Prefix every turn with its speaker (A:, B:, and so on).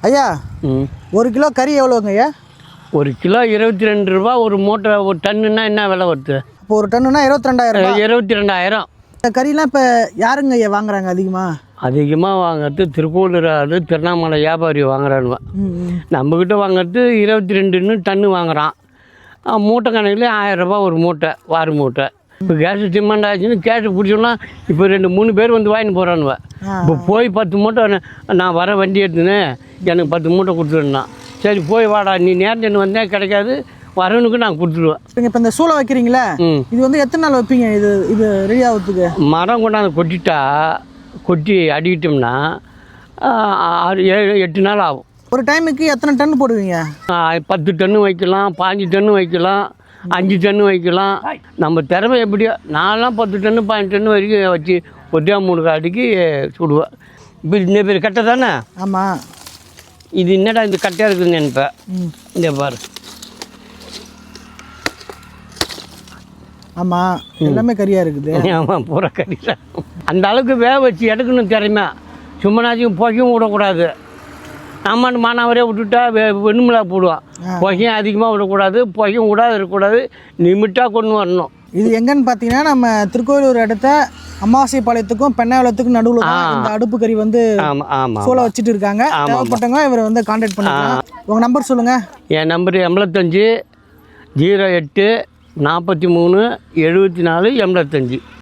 A: ஐயா 1 கிலோ கறி எவ்வளோங்க ஐயா?
B: 1 கிலோ 22 ரூபா. ஒரு மூட்டை ஒரு டன்னுன்னா என்ன விலை வருது?
A: இப்போ ஒரு டன்னுனா 22,000.
B: 22,000.
A: இந்த கறிலாம் இப்போ யாருங்க ஐயா வாங்குறாங்க
B: அதிகமாக வாங்கிறது திருப்பூர், அது திருவண்ணாமலை வியாபாரி வாங்குறானுவ. நம்மக்கிட்ட வாங்கிறது 22 டன்னு வாங்குறான். மூட்டை கணக்கில் 1000 ரூபா ஒரு மூட்டை, வார மூட்டை. இப்போ கேஸு டிமாண்ட் ஆச்சுன்னு கேஸு பிடிச்சோம்னா இப்போ 2-3 பேர் வந்து வாங்கிட்டு போகிறானுவ. இப்போ போய் 10 மூட்டை நான் வர வண்டி எடுத்துன்னு எனக்கு 10 மூட்டை கொடுத்துருந்தா, சரி போய் வாடா நீ நேரத்துன்னு வந்தேன் கிடைக்காது, வரவனுக்கு நான் கொடுத்துருவேன்.
A: இப்போ இந்த சூளை வைக்கிறீங்களா, இது வந்து எத்தனை நாள் வைப்பீங்க? இது ரெடி ஆகிறதுக்கு
B: மரம் கொண்டாந்து கொட்டி அடிக்கிட்டோம்னா 6-8 நாள் ஆகும்.
A: ஒரு டைமுக்கு எத்தனை டன் போடுவீங்க?
B: 10 டன்னு வைக்கலாம், 15 டன்னு வைக்கலாம், 5 டன்னு வைக்கலாம். நம்ம திறமை எப்படியோ. நான்லாம் 10 டன்னு 15 டன்னு வரைக்கும் வச்சு ஒட்டியா 3 அடிக்கு சுடுவேன். இப்போ இந்த பேர் கட்டை தானே?
A: ஆமாம்.
B: இது என்னடா இந்த கட்டையாக இருக்குதுன்னு நினைப்பேன். இந்த பாரு.
A: ஆமாம், எல்லாமே கறியாக இருக்குது.
B: ஆமாம், பூரா கறி தான். அந்த அளவுக்கு வேக வச்சு எடுக்கணும் திறமை. சும்மனாச்சும் புகையும் விடக்கூடாது. நம்மாண்டு மானாவரே விட்டுட்டா வெண்முலா போடுவான். புகையும் அதிகமாக விடக்கூடாது, புகையும் விடாது இருக்கக்கூடாது, லிமிட்டாக கொண்டு வரணும்.
A: இது எங்கன்னு பார்த்தீங்கன்னா நம்ம திருக்கோயிலூர் அடுத்த அமாவாசைபாளையத்துக்கும் பெண்ணாவளத்துக்கும் நடுவில் தான் இந்த அடுப்பு கறி வந்து சூளை வச்சுட்டு இருக்காங்க. தேவைப்பட்டவங்க இவரை வந்து கான்டாக்ட் பண்ணிக்கலாம். உங்கள் நம்பர் சொல்லுங்கள்.
B: என் நம்பர் 85 08 43 74 85.